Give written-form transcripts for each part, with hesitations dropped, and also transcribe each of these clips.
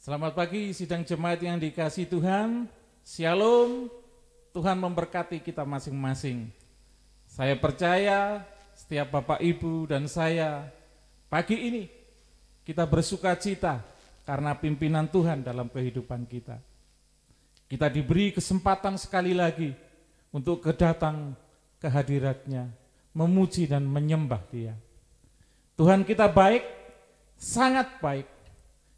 Selamat pagi sidang jemaat yang dikasihi Tuhan. Shalom, Tuhan memberkati kita masing-masing. Saya percaya setiap Bapak Ibu dan saya pagi ini kita bersuka cita karena pimpinan Tuhan dalam kehidupan kita. Kita diberi kesempatan sekali lagi untuk kedatang ke hadirat-Nya, memuji dan menyembah Dia. Tuhan kita baik, sangat baik.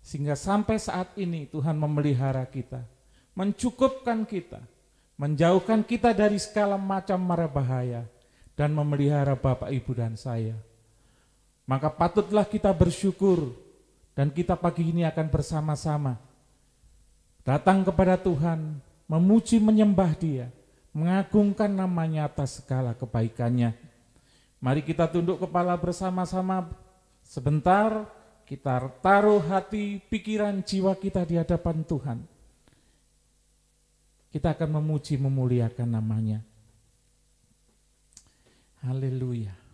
Sehingga sampai saat ini Tuhan memelihara kita, mencukupkan kita, menjauhkan kita dari segala macam mara bahaya, dan memelihara Bapak, Ibu, dan saya. Maka patutlah kita bersyukur, dan kita pagi ini akan bersama-sama datang kepada Tuhan, memuji menyembah Dia, mengagungkan namanya atas segala kebaikannya. Mari kita tunduk kepala bersama-sama sebentar. Kita taruh hati, pikiran, jiwa kita di hadapan Tuhan. Kita akan memuji, memuliakan namanya. Haleluya.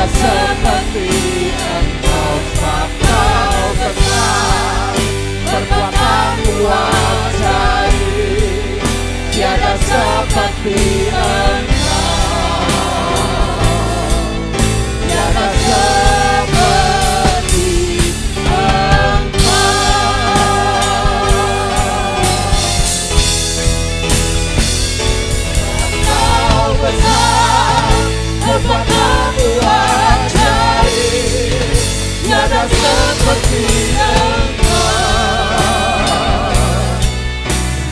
Seperti Engkau, sebab Kau besar, perbuatanmu ajaib, tiada seperti Engkau, tiada seperti Engkau besar, perbuatanmu ajaib, tiada seperti Engkau,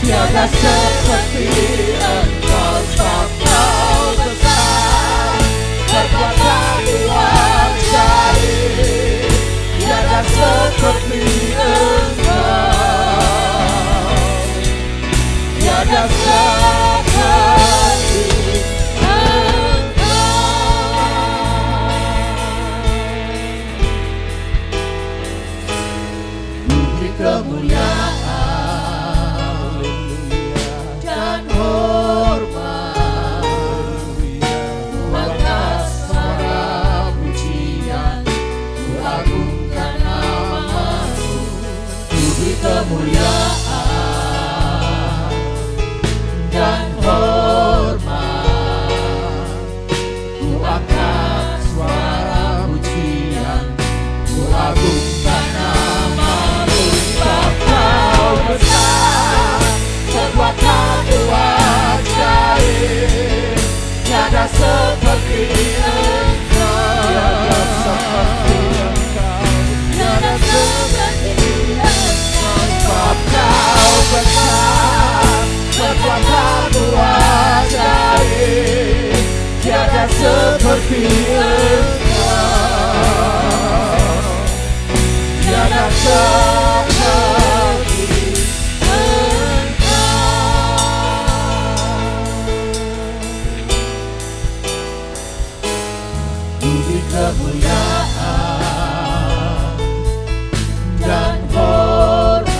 tiada seperti Engkau, sebab Kau besar, perbuatanmu ajaib, tiada seperti Engkau, tiada seperti kemuliaan dan hormat, angkat suara pujian, ku agungkan nama-Mu. Beri kemuliaan dan hormat, ku angkat suara pujian, ku agungkan nama-Mu. Kau besar, perbuatanmu ajaib, tiada seperti Engkau, tiada seperti Engkau, sebab Kau besar, perbuatanmu ajaib, tiada seperti Engkau, tiada seperti kemuliaan dan hormat,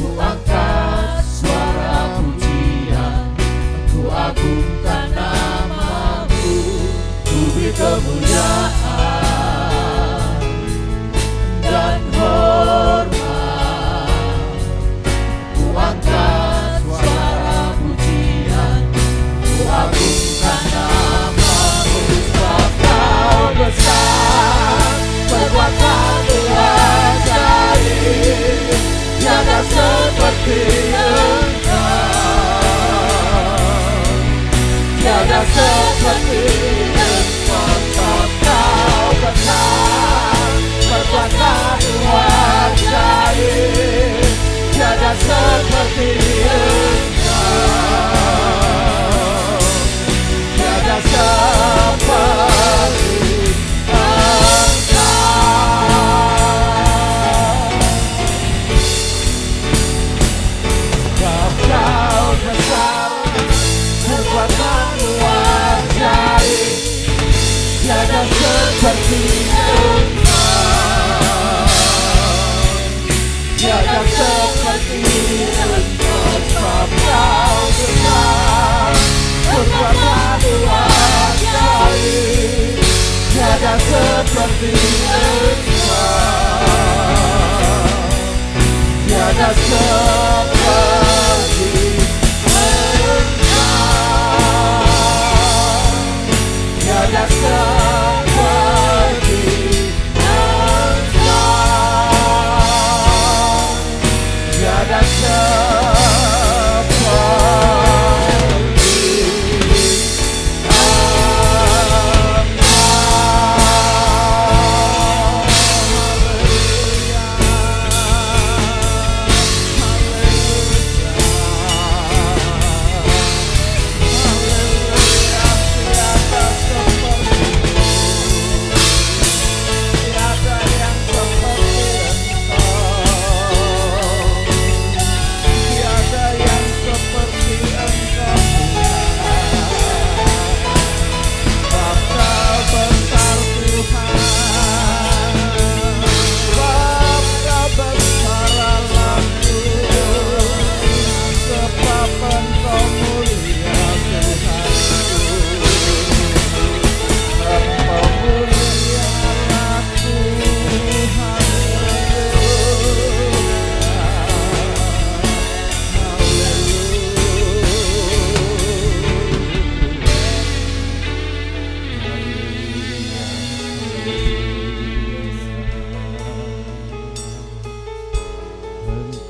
ku angkat suara pujian, ku agungkan nama-Mu.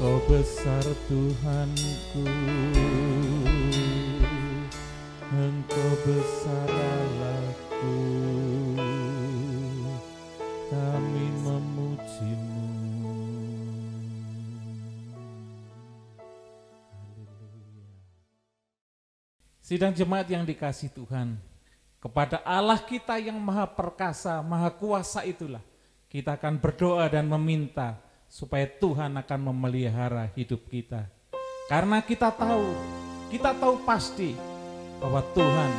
Engkau besar Tuhanku, Engkau besar Allahku, kami memuji-Mu. Haleluya. Sidang jemaat yang dikasihi Tuhan, kepada Allah kita yang maha perkasa, maha kuasa itulah kita akan berdoa dan meminta supaya Tuhan akan memelihara hidup kita. Karena kita tahu pasti bahwa Tuhan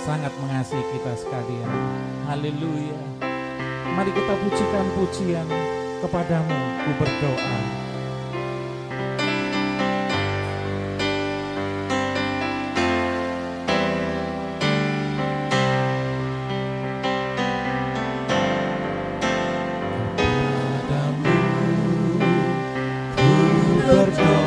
sangat mengasihi kita sekalian. Haleluya. Mari kita pujikan pujian kepadamu, ku berdoa. Love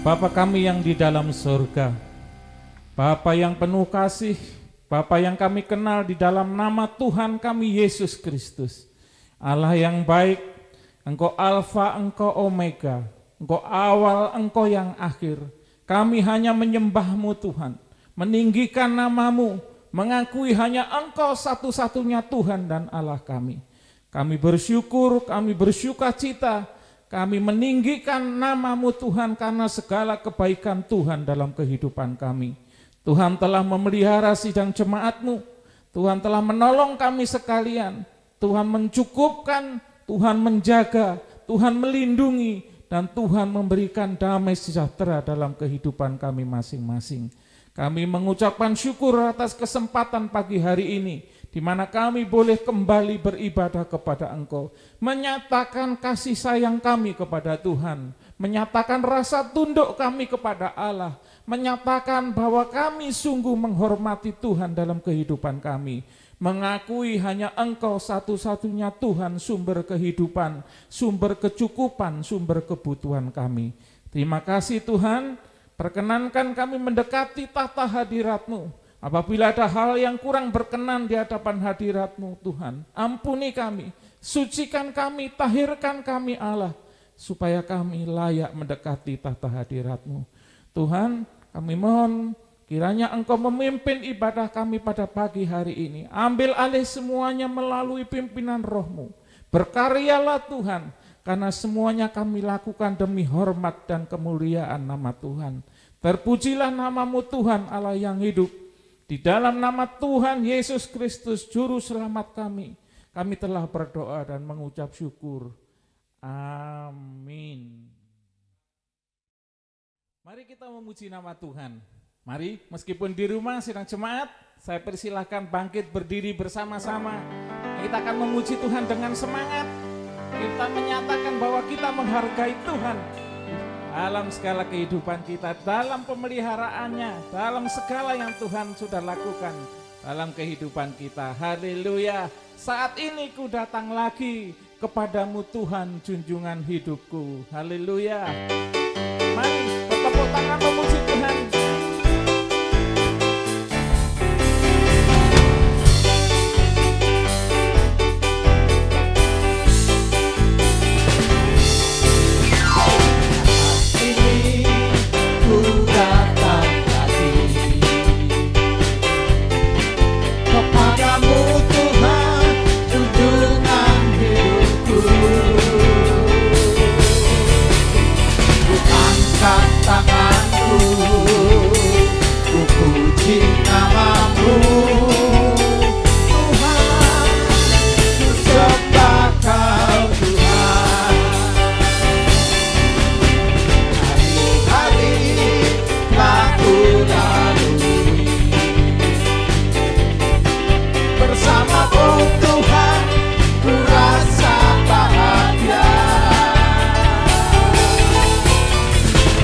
Bapa kami yang di dalam surga, Bapa yang penuh kasih, Bapa yang kami kenal di dalam nama Tuhan kami Yesus Kristus, Allah yang baik, Engkau Alfa, Engkau Omega, Engkau awal, Engkau yang akhir. Kami hanya menyembah-Mu Tuhan, meninggikan nama-Mu, mengakui hanya Engkau satu-satunya Tuhan dan Allah kami. Kami bersyukur, kami bersukacita, kami meninggikan nama-Mu Tuhan karena segala kebaikan Tuhan dalam kehidupan kami. Tuhan telah memelihara sidang jemaat-Mu, Tuhan telah menolong kami sekalian, Tuhan mencukupkan, Tuhan menjaga, Tuhan melindungi, dan Tuhan memberikan damai sejahtera dalam kehidupan kami masing-masing. Kami mengucapkan syukur atas kesempatan pagi hari ini, di mana kami boleh kembali beribadah kepada Engkau, menyatakan kasih sayang kami kepada Tuhan, menyatakan rasa tunduk kami kepada Allah, menyatakan bahwa kami sungguh menghormati Tuhan dalam kehidupan kami, mengakui hanya Engkau satu-satunya Tuhan, sumber kehidupan, sumber kecukupan, sumber kebutuhan kami. Terima kasih Tuhan, perkenankan kami mendekati tahta hadirat-Mu. Apabila ada hal yang kurang berkenan di hadapan hadirat-Mu Tuhan, ampuni kami, sucikan kami, tahirkan kami Allah, supaya kami layak mendekati tahta hadirat-Mu. Tuhan, kami mohon kiranya Engkau memimpin ibadah kami pada pagi hari ini. Ambil alih semuanya melalui pimpinan Roh-Mu. Berkaryalah Tuhan, karena semuanya kami lakukan demi hormat dan kemuliaan nama Tuhan. Terpujilah nama-Mu Tuhan Allah yang hidup. Di dalam nama Tuhan Yesus Kristus, Juru Selamat kami telah berdoa dan mengucap syukur. Amin. Mari kita memuji nama Tuhan. Mari, meskipun di rumah sidang jemaat, saya persilahkan bangkit berdiri bersama-sama. Kita akan memuji Tuhan dengan semangat. Kita menyatakan bahwa kita menghargai Tuhan dalam segala kehidupan kita, dalam pemeliharaannya, dalam segala yang Tuhan sudah lakukan dalam kehidupan kita. Haleluya. Saat ini ku datang lagi kepadamu Tuhan, junjungan hidupku. Haleluya. Mari bertepuk tangan memuji Tuhan.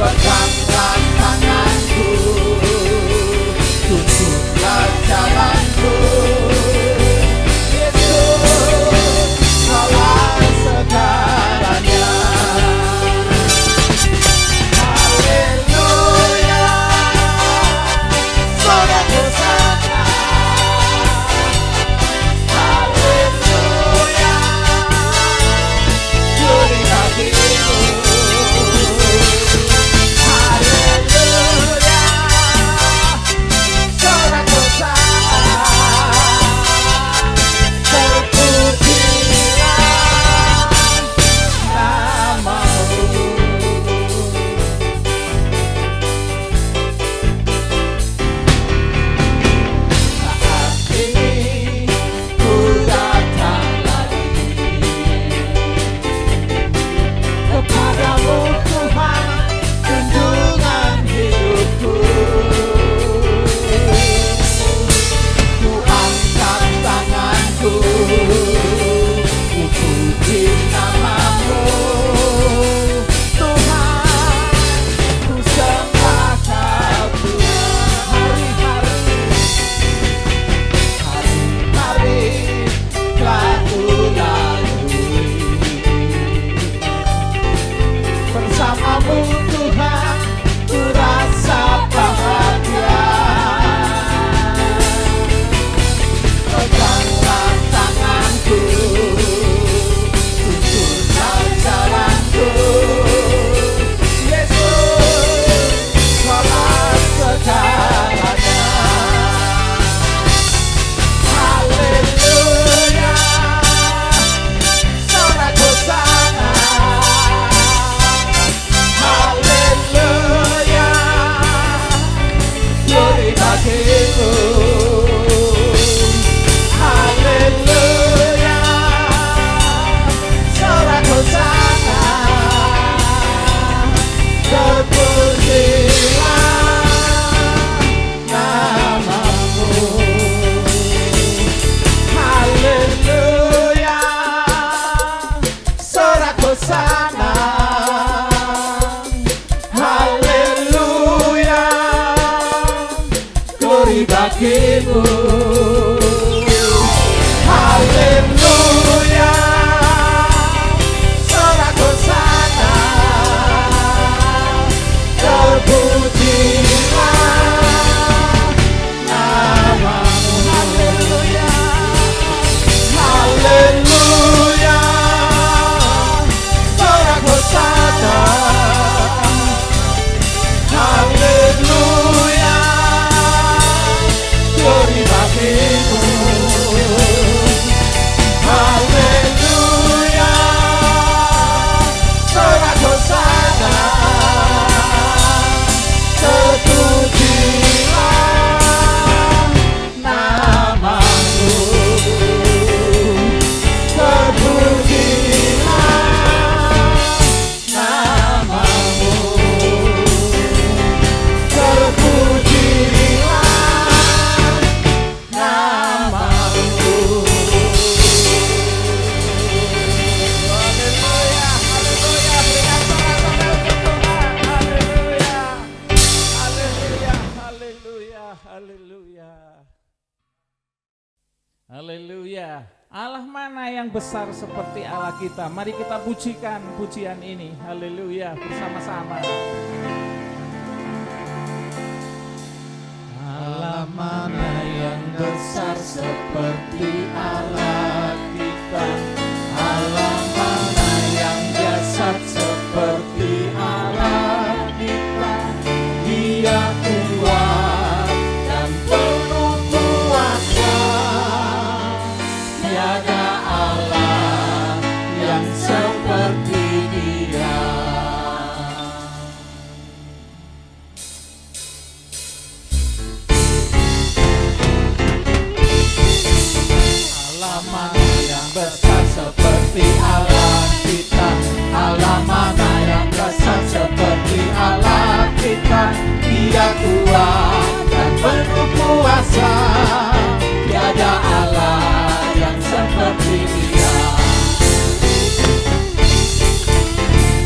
Berkata bagimu. Haleluya, sorak hosana, terpujilah namamu. Haleluya, haleluya, sorak hosana, haleluya, glory bagimu. Haleluya, sorak hosana, terpujilah namamu, terpujilah namamu, terpujilah namamu. Haleluya. Haleluya. Allah mana yang besar seperti Allah kita. Mari kita pujikan pujian ini. Haleluya bersama-sama. Allah mana yang besar seperti Allah kita. Allah mana yang dahsyat seperti Allah kita. Dia kuat dan penuh kuasa. Tiada Allah yang seperti Dia. Allah mana yang besar seperti Allah kita. Allah mana yang besar seperti Allah kita. Dia kuat dan penuh kuasa. Tiada Allah yang seperti Dia.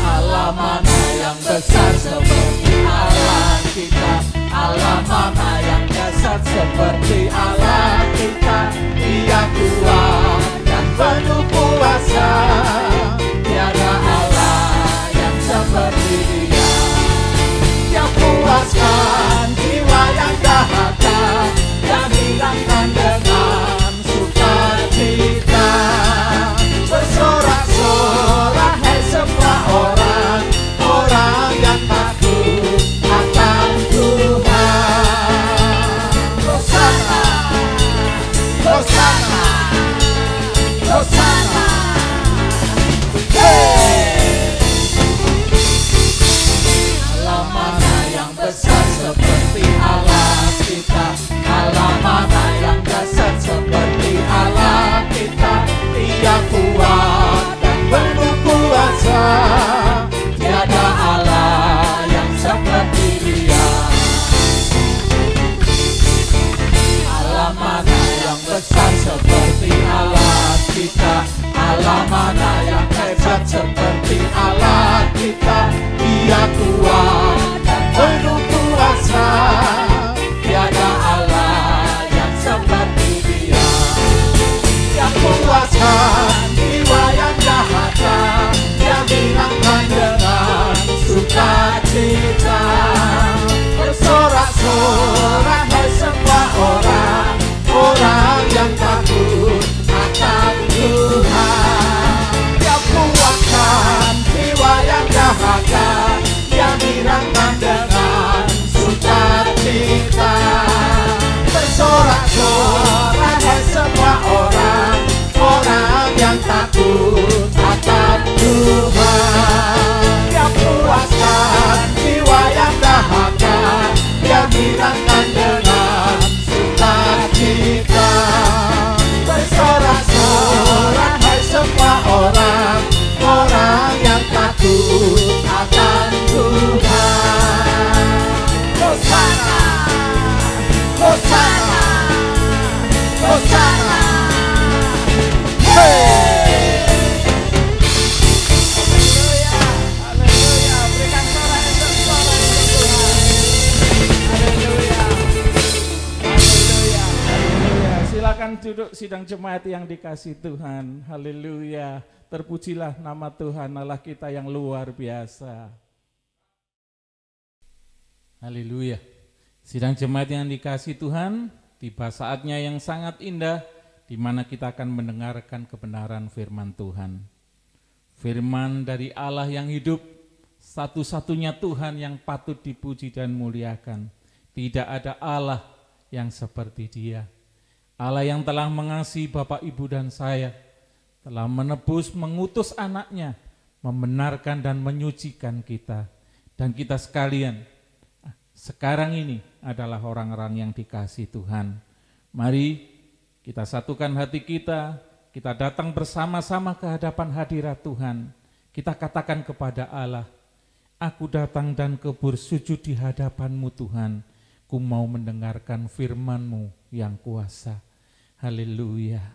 Allah mana yang besar seperti Allah kita. Allah mana yang dahsyat seperti Allah kita. Dia kuat dan penuh kuasa. Tiada Allah yang seperti Dia. Dia puaskan jiwa yang dahaga, Dia hilangkan dengan sukacita. Bersorak-sorak hai semua orang, orang yang takut akan Tuhan. Hosana, Hosana, Hosana. Allah mana yang besar seperti Allah kita. Allah mana yang dahsyat seperti Allah kita. Dia kuat dan penuh kuasa. Tiada Allah yang seperti Dia. Allah mana yang besar seperti Allah kita. Allah mana yang hebat seperti Allah kita. Dia kuat dan penuh kuasa. Tiada Allah yang seperti Dia. Yang puaskan jiwa yang dahaga, Dia hilangkan dengan sukacita. Bersorak-sorak hai semua orang, orang yang takut akan Tuhan. Dia puaskan jiwa Silakan duduk sidang jemaat yang dikasihi Tuhan. Haleluya. Terpujilah nama Tuhan Allah kita yang luar biasa. Haleluya. Sidang jemaat yang dikasihi Tuhan, tiba saatnya yang sangat indah di mana kita akan mendengarkan kebenaran firman Tuhan. Firman dari Allah yang hidup, satu-satunya Tuhan yang patut dipuji dan muliakan. Tidak ada Allah yang seperti Dia. Allah yang telah mengasihi Bapak, Ibu, dan saya, telah menebus, mengutus anaknya, membenarkan dan menyucikan kita. Dan kita sekalian, sekarang ini adalah orang-orang yang dikasihi Tuhan. Mari kita satukan hati kita datang bersama-sama ke hadapan hadirat Tuhan. Kita katakan kepada Allah, aku datang dan bersujud di hadapan-Mu Tuhan. Ku mau mendengarkan firman-Mu yang kuasa. Haleluya.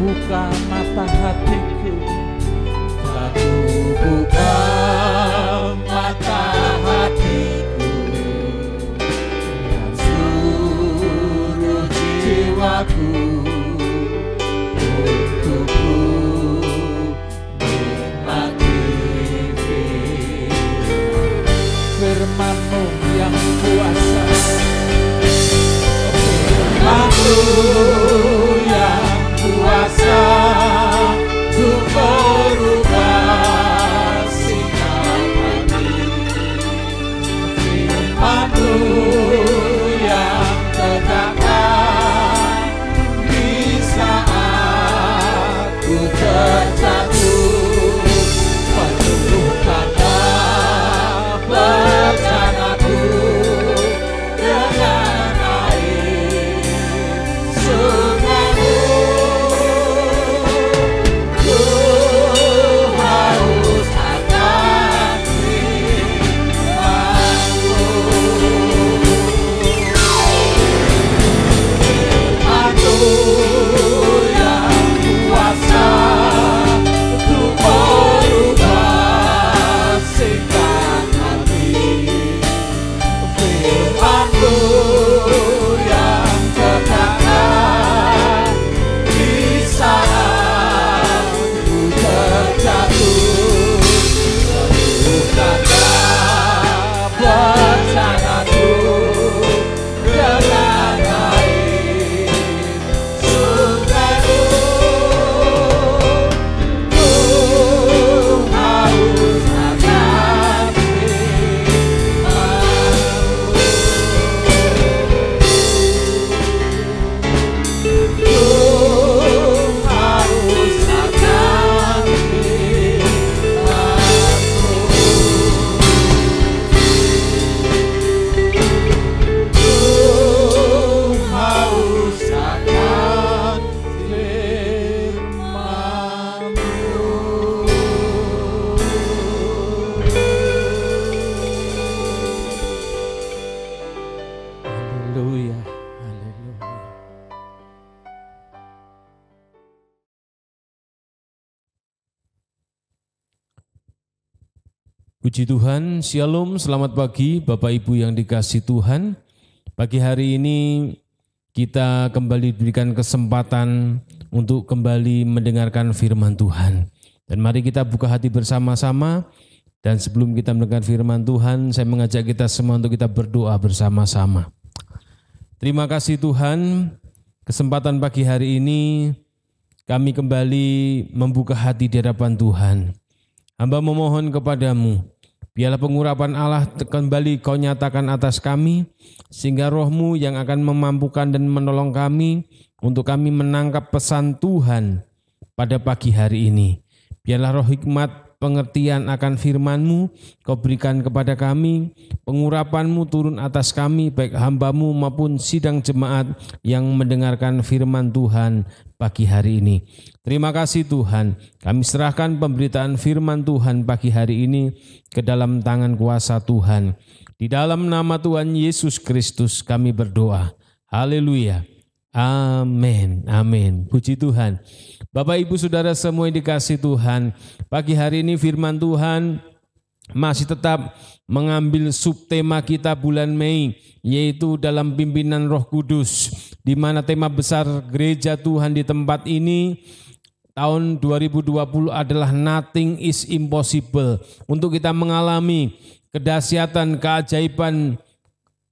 Buka mata hatiku, telah buka mata hatiku, dan seluruh jiwaku untukku nikmati firman-Mu yang kuasa, firman-Mu yang kuasa untuk merubah sikap hati. Firman-Mu yang tegakkan di saat ku terjatuh, penuhkanlah perjalananku dengan air. Haleluya. Haleluya. Puji Tuhan, Shalom, selamat pagi Bapak Ibu yang dikasihi Tuhan. Pagi hari ini kita kembali diberikan kesempatan untuk kembali mendengarkan firman Tuhan. Dan mari kita buka hati bersama-sama. Dan sebelum kita mendengar firman Tuhan, saya mengajak kita semua untuk kita berdoa bersama-sama. Terima kasih Tuhan, kesempatan pagi hari ini kami kembali membuka hati di hadapan Tuhan. Hamba memohon kepadamu, biarlah pengurapan Allah kembali kau nyatakan atas kami, sehingga roh-Mu yang akan memampukan dan menolong kami untuk kami menangkap pesan Tuhan pada pagi hari ini. Biarlah roh hikmat pengertian akan firman-Mu kau berikan kepada kami, pengurapan-Mu turun atas kami, baik hamba-Mu maupun sidang jemaat yang mendengarkan firman Tuhan pagi hari ini. Terima kasih Tuhan, kami serahkan pemberitaan firman Tuhan pagi hari ini ke dalam tangan kuasa Tuhan. Di dalam nama Tuhan Yesus Kristus kami berdoa. Haleluya. Amin. Amin. Puji Tuhan. Bapak Ibu Saudara semua yang dikasihi Tuhan, pagi hari ini firman Tuhan masih tetap mengambil subtema kita bulan Mei, yaitu dalam pimpinan Roh Kudus, di mana tema besar gereja Tuhan di tempat ini tahun 2020 adalah Nothing is Impossible. Untuk kita mengalami kedahsyatan, keajaiban,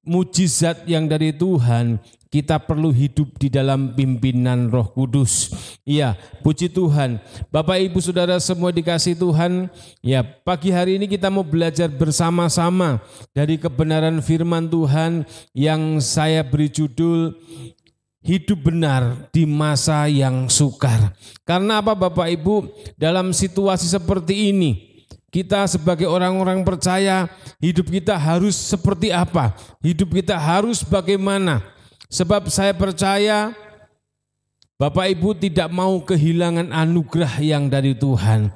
mujizat yang dari Tuhan, kita perlu hidup di dalam pimpinan Roh Kudus. Iya, puji Tuhan. Bapak Ibu Saudara semua dikasihi Tuhan, ya pagi hari ini kita mau belajar bersama-sama dari kebenaran firman Tuhan yang saya beri judul Hidup Benar di Masa yang Sukar. Karena apa Bapak Ibu? Dalam situasi seperti ini, kita sebagai orang-orang percaya, hidup kita harus seperti apa? Hidup kita harus bagaimana? Sebab saya percaya Bapak Ibu tidak mau kehilangan anugerah yang dari Tuhan.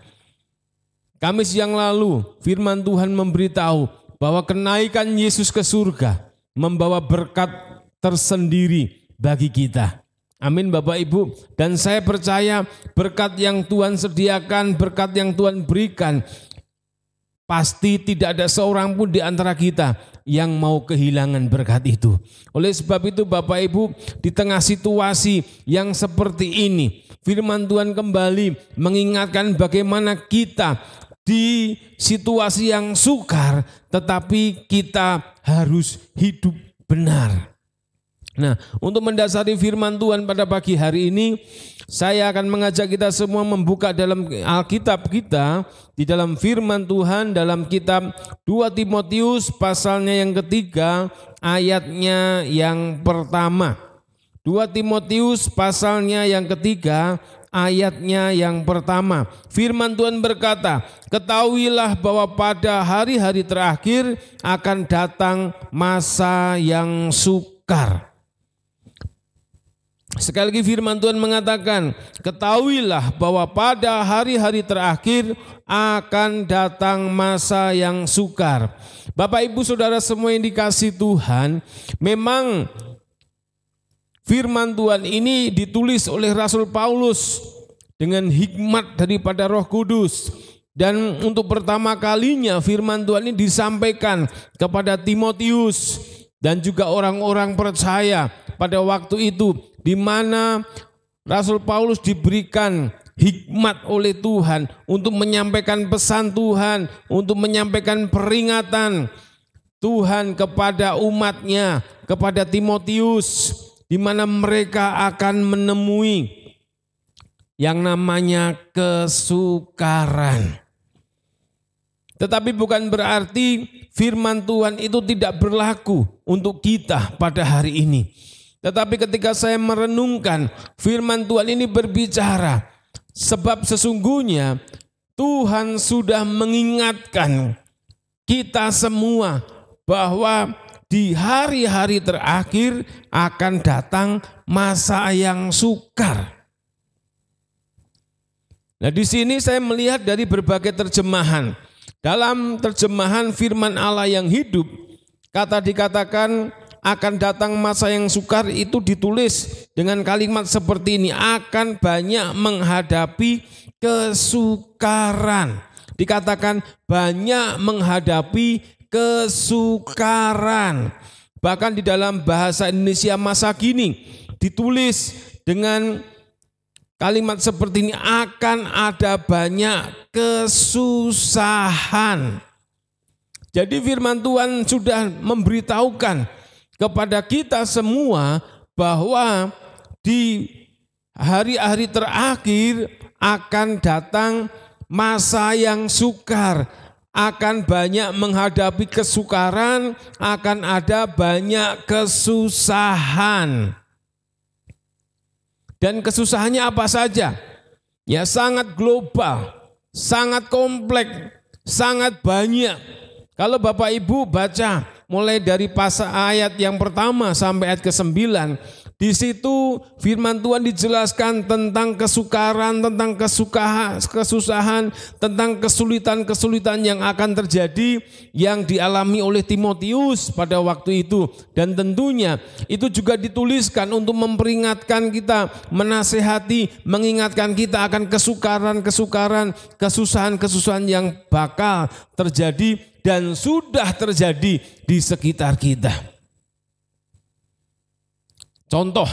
Kamis yang lalu firman Tuhan memberitahu bahwa kenaikan Yesus ke surga membawa berkat tersendiri bagi kita. Amin Bapak Ibu. Dan saya percaya berkat yang Tuhan sediakan, berkat yang Tuhan berikan, pasti tidak ada seorang pun di antara kita yang mau kehilangan berkat itu. Oleh sebab itu Bapak Ibu, di tengah situasi yang seperti ini, firman Tuhan kembali mengingatkan bagaimana kita di situasi yang sukar, tetapi kita harus hidup benar. Nah, untuk mendasari firman Tuhan pada pagi hari ini, saya akan mengajak kita semua membuka dalam Alkitab kita, di dalam firman Tuhan dalam kitab 2 Timotius pasalnya yang ketiga, ayatnya yang pertama. 2 Timotius pasalnya yang ketiga, ayatnya yang pertama. Firman Tuhan berkata, ketahuilah bahwa pada hari-hari terakhir akan datang masa yang sukar. Sekali lagi firman Tuhan mengatakan, ketahuilah bahwa pada hari-hari terakhir akan datang masa yang sukar. Bapak Ibu Saudara semua yang dikasihi Tuhan, memang firman Tuhan ini ditulis oleh Rasul Paulus dengan hikmat daripada Roh Kudus. Dan untuk pertama kalinya firman Tuhan ini disampaikan kepada Timotius dan juga orang-orang percaya pada waktu itu, di mana Rasul Paulus diberikan hikmat oleh Tuhan untuk menyampaikan pesan Tuhan, untuk menyampaikan peringatan Tuhan kepada umatnya, kepada Timotius, di mana mereka akan menemui yang namanya kesukaran. Tetapi bukan berarti firman Tuhan itu tidak berlaku untuk kita pada hari ini. Tetapi ketika saya merenungkan firman Tuhan ini berbicara, sebab sesungguhnya Tuhan sudah mengingatkan kita semua bahwa di hari-hari terakhir akan datang masa yang sukar. Nah, di sini saya melihat dari berbagai terjemahan. Dalam terjemahan firman Allah yang hidup, kata dikatakan akan datang masa yang sukar itu ditulis dengan kalimat seperti ini, akan banyak menghadapi kesukaran. Dikatakan banyak menghadapi kesukaran. Bahkan di dalam bahasa Indonesia masa kini ditulis dengan kalimat seperti ini, akan ada banyak kesusahan. Jadi firman Tuhan sudah memberitahukan kepada kita semua bahwa di hari-hari terakhir akan datang masa yang sukar, akan banyak menghadapi kesukaran, akan ada banyak kesusahan. Dan kesusahannya apa saja? Ya sangat global, sangat kompleks, sangat banyak. Kalau Bapak Ibu baca mulai dari pasal ayat yang pertama sampai ayat ke-9, di situ firman Tuhan dijelaskan tentang kesukaran, tentang kesusahan, tentang kesulitan-kesulitan yang akan terjadi yang dialami oleh Timotius pada waktu itu. Dan tentunya itu juga dituliskan untuk memperingatkan kita, menasehati, mengingatkan kita akan kesukaran-kesukaran, kesusahan-kesusahan yang bakal terjadi dan sudah terjadi di sekitar kita. Contoh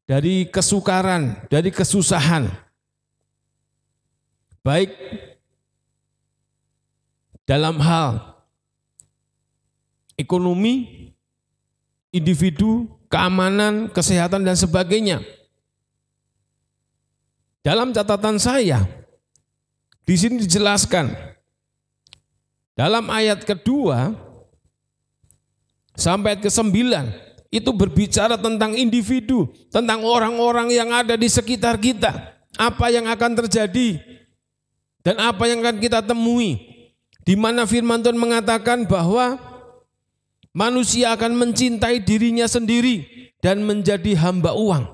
dari kesukaran, dari kesusahan, baik dalam hal ekonomi, individu, keamanan, kesehatan, dan sebagainya. Dalam catatan saya, di sini dijelaskan dalam ayat kedua sampai ayat ke-9 itu berbicara tentang individu, tentang orang-orang yang ada di sekitar kita, apa yang akan terjadi dan apa yang akan kita temui, di mana firman Tuhan mengatakan bahwa manusia akan mencintai dirinya sendiri dan menjadi hamba uang.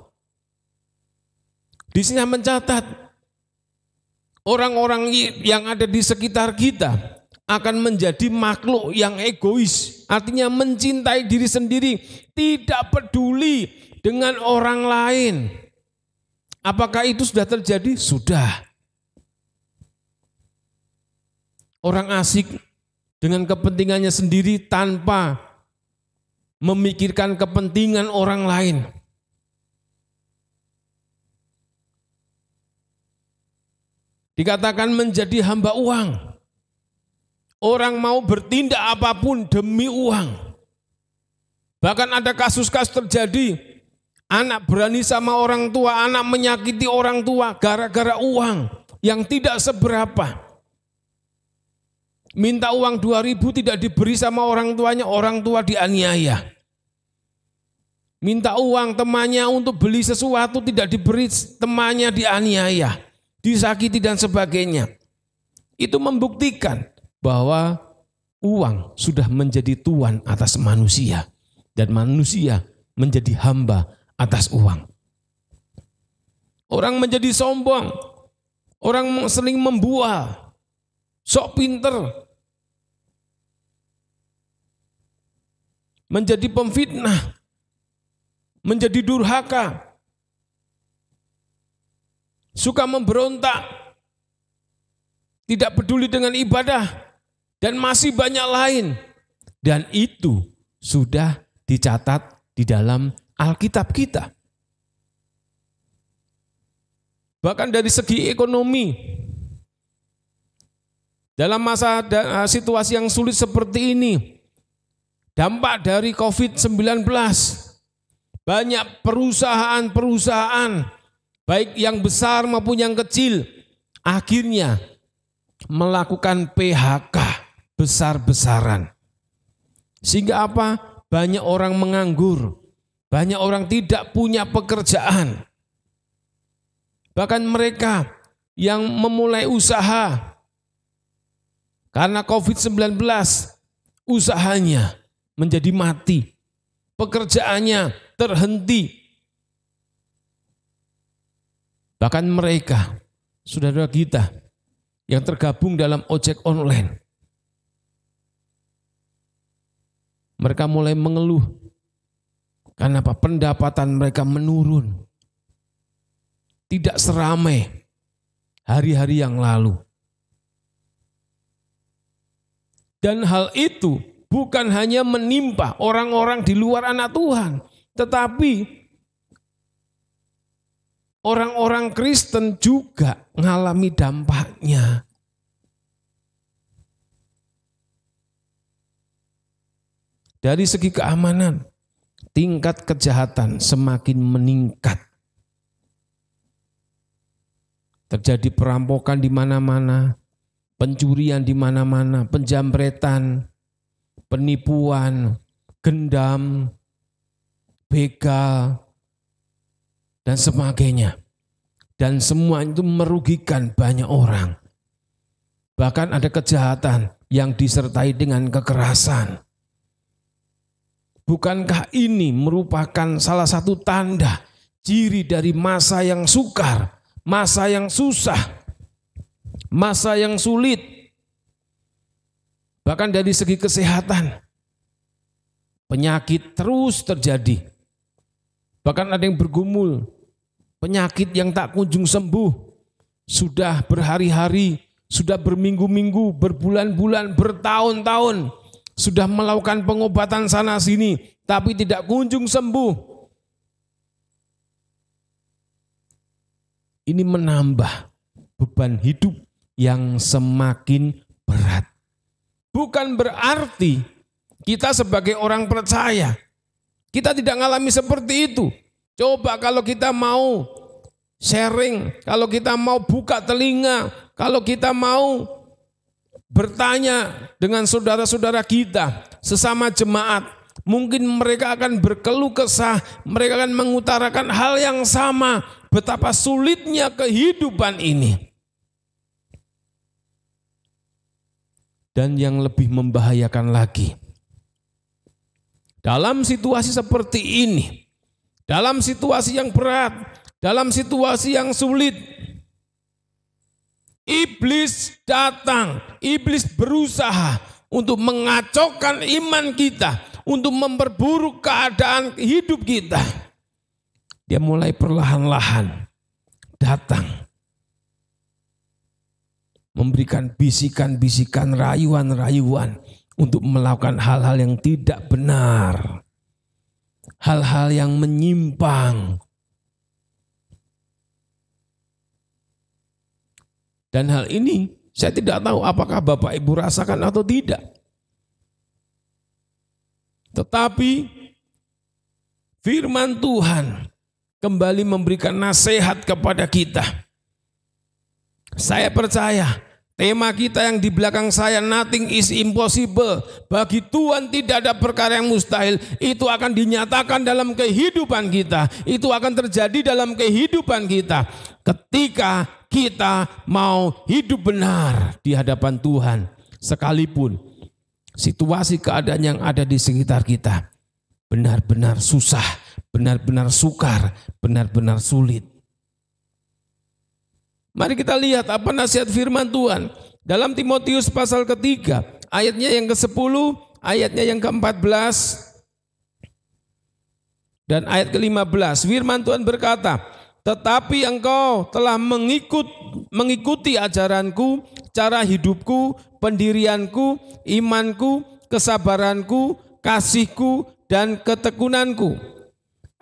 Di sini mencatat orang-orang yang ada di sekitar kita akan menjadi makhluk yang egois, artinya mencintai diri sendiri, tidak peduli dengan orang lain. Apakah itu sudah terjadi? Sudah. Orang asik dengan kepentingannya sendiri tanpa memikirkan kepentingan orang lain. Dikatakan menjadi hamba uang. Orang mau bertindak apapun demi uang. Bahkan ada kasus-kasus terjadi, anak berani sama orang tua, anak menyakiti orang tua gara-gara uang yang tidak seberapa. Minta uang 2.000 tidak diberi sama orang tuanya, orang tua dianiaya. Minta uang temannya untuk beli sesuatu tidak diberi, temannya dianiaya, disakiti dan sebagainya. Itu membuktikan bahwa uang sudah menjadi tuan atas manusia dan manusia menjadi hamba atas uang. Orang menjadi sombong, orang sering membual, sok pinter, menjadi pemfitnah, menjadi durhaka, suka memberontak, tidak peduli dengan ibadah, dan masih banyak lain. Dan itu sudah dicatat di dalam Alkitab kita. Bahkan dari segi ekonomi, dalam masa situasi yang sulit seperti ini, dampak dari COVID-19, banyak perusahaan-perusahaan, baik yang besar maupun yang kecil, akhirnya melakukan PHK besar-besaran. Sehingga apa? Banyak orang menganggur, banyak orang tidak punya pekerjaan. Bahkan mereka yang memulai usaha karena COVID-19, usahanya menjadi mati, pekerjaannya terhenti. Bahkan mereka, saudara kita yang tergabung dalam ojek online, Mereka mulai mengeluh. Karena apa? Pendapatan mereka menurun. Tidak seramai hari-hari yang lalu. Dan hal itu bukan hanya menimpa orang-orang di luar anak Tuhan, tetapi orang-orang Kristen juga mengalami dampaknya. Dari segi keamanan, tingkat kejahatan semakin meningkat. Terjadi perampokan di mana-mana, pencurian di mana-mana, penjamretan, penipuan, gendam, begal, dan sebagainya. Dan semua itu merugikan banyak orang. Bahkan ada kejahatan yang disertai dengan kekerasan. Bukankah ini merupakan salah satu tanda ciri dari masa yang sukar, masa yang susah, masa yang sulit? Bahkan dari segi kesehatan, penyakit terus terjadi. Bahkan ada yang bergumul, penyakit yang tak kunjung sembuh, sudah berhari-hari, sudah berminggu-minggu, berbulan-bulan, bertahun-tahun, sudah melakukan pengobatan sana sini, tapi tidak kunjung sembuh. Ini menambah beban hidup yang semakin berat. Bukan berarti kita sebagai orang percaya, kita tidak mengalami seperti itu. Coba kalau kita mau sharing, kalau kita mau buka telinga, kalau kita mau bertanya dengan saudara-saudara kita, sesama jemaat, mungkin mereka akan berkeluh kesah, mereka akan mengutarakan hal yang sama, betapa sulitnya kehidupan ini. Dan yang lebih membahayakan lagi, dalam situasi seperti ini, dalam situasi yang berat, dalam situasi yang sulit, iblis datang, iblis berusaha untuk mengacaukan iman kita, untuk memperburuk keadaan hidup kita. Dia mulai perlahan-lahan datang, memberikan bisikan-bisikan, rayuan-rayuan untuk melakukan hal-hal yang tidak benar, hal-hal yang menyimpang. Dan hal ini saya tidak tahu apakah Bapak Ibu rasakan atau tidak. Tetapi firman Tuhan kembali memberikan nasihat kepada kita. Saya percaya tema kita yang di belakang saya, nothing is impossible. Bagi Tuhan tidak ada perkara yang mustahil. Itu akan dinyatakan dalam kehidupan kita. Itu akan terjadi dalam kehidupan kita. Ketika kita mau hidup benar di hadapan Tuhan, sekalipun situasi keadaan yang ada di sekitar kita benar-benar susah, benar-benar sukar, benar-benar sulit. Mari kita lihat apa nasihat firman Tuhan dalam Timotius pasal ketiga, ayatnya yang ke-10, ayatnya yang ke-14, dan ayat ke-15. Firman Tuhan berkata, tetapi engkau telah mengikuti ajaranku, cara hidupku, pendirianku, imanku, kesabaranku, kasihku, dan ketekunanku.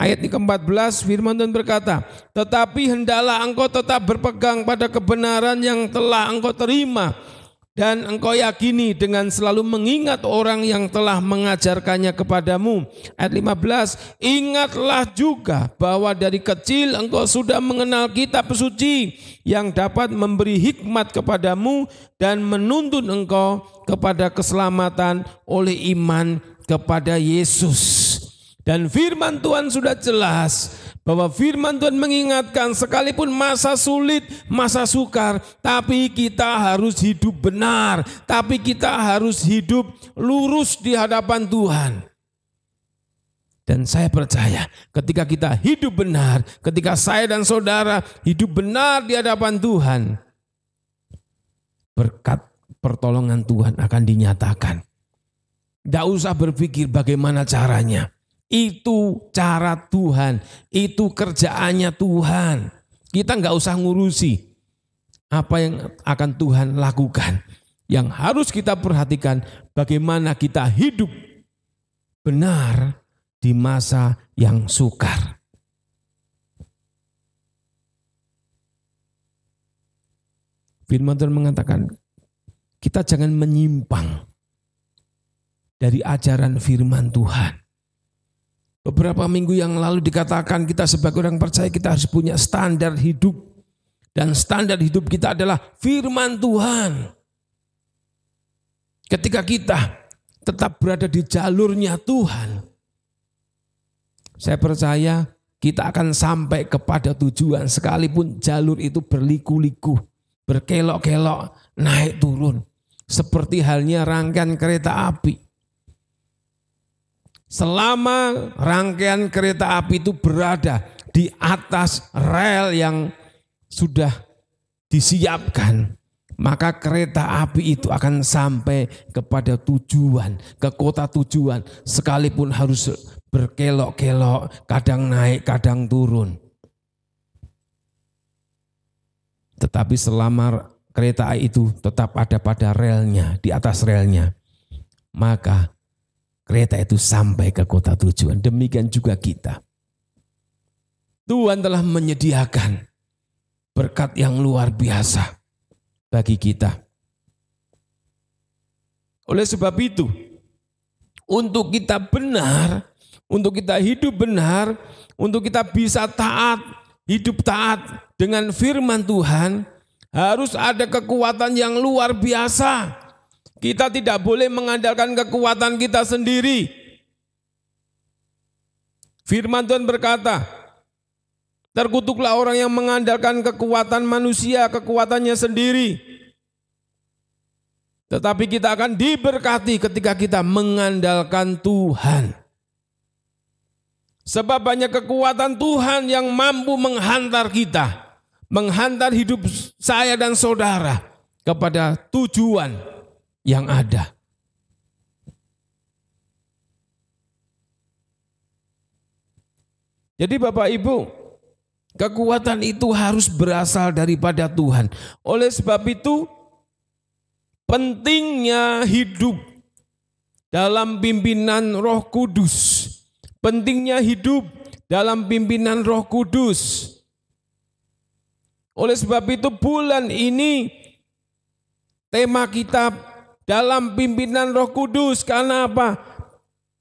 Ayat ke-14 firman Tuhan berkata, tetapi hendaklah engkau tetap berpegang pada kebenaran yang telah engkau terima dan engkau yakini dengan selalu mengingat orang yang telah mengajarkannya kepadamu. Ayat 15, ingatlah juga bahwa dari kecil engkau sudah mengenal kitab suci yang dapat memberi hikmat kepadamu dan menuntun engkau kepada keselamatan oleh iman kepada Yesus. Dan firman Tuhan sudah jelas bahwa firman Tuhan mengingatkan sekalipun masa sulit, masa sukar, tapi kita harus hidup benar, tapi kita harus hidup lurus di hadapan Tuhan. Dan saya percaya ketika kita hidup benar, ketika saya dan saudara hidup benar di hadapan Tuhan, berkat pertolongan Tuhan akan dinyatakan. Tidak usah berpikir bagaimana caranya. Itu cara Tuhan, itu kerjaannya Tuhan. Kita nggak usah ngurusi apa yang akan Tuhan lakukan. Yang harus kita perhatikan bagaimana kita hidup benar di masa yang sukar. Firman Tuhan mengatakan, kita jangan menyimpang dari ajaran firman Tuhan. Beberapa minggu yang lalu dikatakan kita sebagai orang percaya kita harus punya standar hidup. Dan standar hidup kita adalah firman Tuhan. Ketika kita tetap berada di jalurnya Tuhan, saya percaya kita akan sampai kepada tujuan sekalipun jalur itu berliku-liku, berkelok-kelok, naik turun. Seperti halnya rangkaian kereta api. Selama rangkaian kereta api itu berada di atas rel yang sudah disiapkan, maka kereta api itu akan sampai kepada tujuan, ke kota tujuan, sekalipun harus berkelok-kelok, kadang naik, kadang turun. Tetapi selama kereta itu tetap ada pada relnya, di atas relnya, maka kereta itu sampai ke kota tujuan. Demikian juga kita. Tuhan telah menyediakan berkat yang luar biasa bagi kita. Oleh sebab itu, untuk kita benar, untuk kita hidup benar, untuk kita bisa taat, hidup taat dengan firman Tuhan, harus ada kekuatan yang luar biasa. Kita tidak boleh mengandalkan kekuatan kita sendiri. Firman Tuhan berkata, terkutuklah orang yang mengandalkan kekuatan manusia, kekuatannya sendiri. Tetapi kita akan diberkati ketika kita mengandalkan Tuhan. Sebab banyak kekuatan Tuhan yang mampu menghantar kita, menghantar hidup saya dan saudara kepada tujuan yang ada. Jadi Bapak Ibu, kekuatan itu harus berasal daripada Tuhan. Oleh sebab itu, pentingnya hidup dalam pimpinan Roh Kudus. Pentingnya hidup dalam pimpinan Roh Kudus. Oleh sebab itu bulan ini tema kita dalam pimpinan Roh Kudus. Karena apa?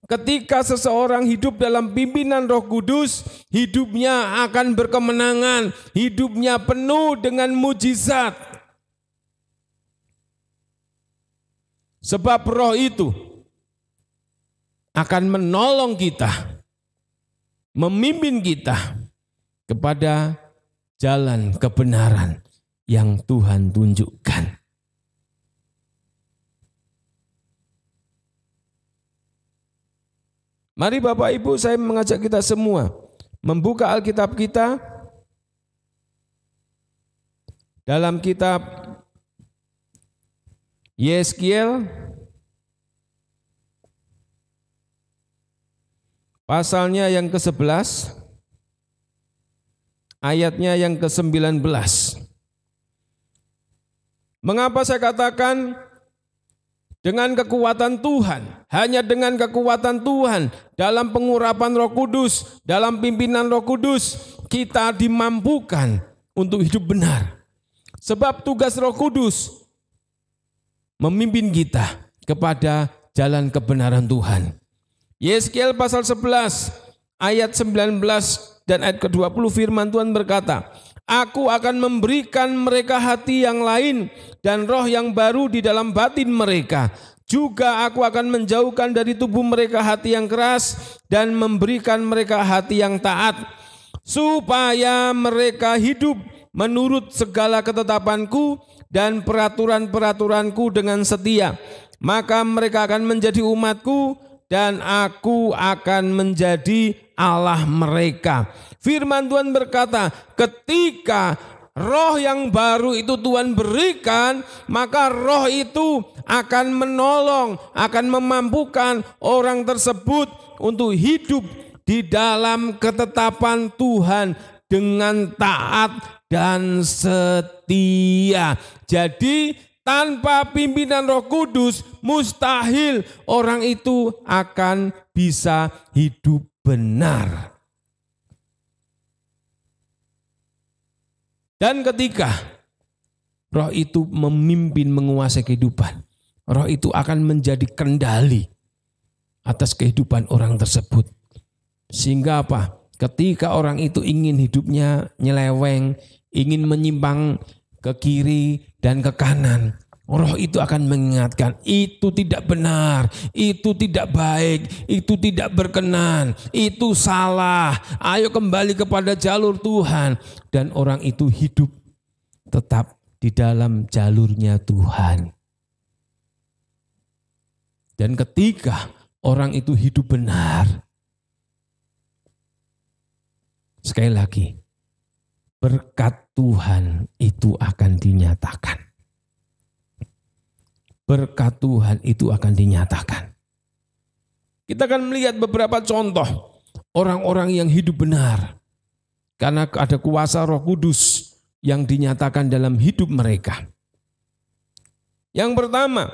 Ketika seseorang hidup dalam pimpinan Roh Kudus, hidupnya akan berkemenangan, hidupnya penuh dengan mujizat. Sebab Roh itu akan menolong kita, memimpin kita kepada jalan kebenaran yang Tuhan tunjukkan. Mari Bapak Ibu, saya mengajak kita semua membuka Alkitab kita dalam kitab Yeskiel pasalnya yang ke-11, ayatnya yang ke-19. Mengapa saya katakan dengan kekuatan Tuhan, hanya dengan kekuatan Tuhan, dalam pengurapan Roh Kudus, dalam pimpinan Roh Kudus, kita dimampukan untuk hidup benar. Sebab tugas Roh Kudus memimpin kita kepada jalan kebenaran Tuhan. Yeskiel pasal 11, ayat 19 dan ayat ke-20 firman Tuhan berkata, Aku akan memberikan mereka hati yang lain dan roh yang baru di dalam batin mereka. Juga aku akan menjauhkan dari tubuh mereka hati yang keras dan memberikan mereka hati yang taat. Supaya mereka hidup menurut segala ketetapanku dan peraturan-peraturanku dengan setia. Maka mereka akan menjadi umatku dan aku akan menjadi Allah mereka. Firman Tuhan berkata, ketika roh yang baru itu Tuhan berikan, maka roh itu akan menolong, akan memampukan orang tersebut untuk hidup di dalam ketetapan Tuhan dengan taat dan setia. Jadi tanpa pimpinan Roh Kudus mustahil orang itu akan bisa hidup benar. Dan ketika roh itu memimpin menguasai kehidupan, roh itu akan menjadi kendali atas kehidupan orang tersebut. Sehingga apa? Ketika orang itu ingin hidupnya nyeleweng, ingin menyimpang ke kiri dan ke kanan, roh itu akan mengingatkan, itu tidak benar, itu tidak baik, itu tidak berkenan, itu salah. Ayo kembali kepada jalur Tuhan. Dan orang itu hidup tetap di dalam jalurnya Tuhan. Dan ketika orang itu hidup benar, sekali lagi, berkat Tuhan itu akan dinyatakan. Berkat Tuhan itu akan dinyatakan. Kita akan melihat beberapa contoh orang-orang yang hidup benar karena ada kuasa Roh Kudus yang dinyatakan dalam hidup mereka. Yang pertama,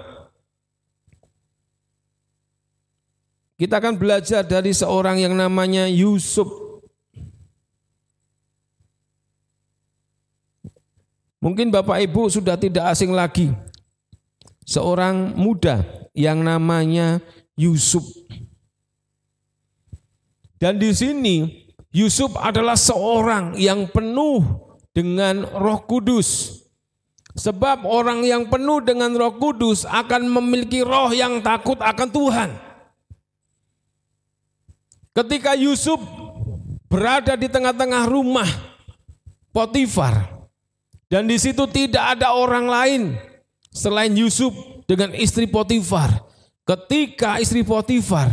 kita akan belajar dari seorang yang namanya Yusuf. Mungkin Bapak Ibu sudah tidak asing lagi. Seorang muda yang namanya Yusuf. Dan di sini Yusuf adalah seorang yang penuh dengan Roh Kudus. Sebab orang yang penuh dengan Roh Kudus akan memiliki roh yang takut akan Tuhan. Ketika Yusuf berada di tengah-tengah rumah Potifar, dan di situ tidak ada orang lain selain Yusuf dengan istri Potifar. Ketika istri Potifar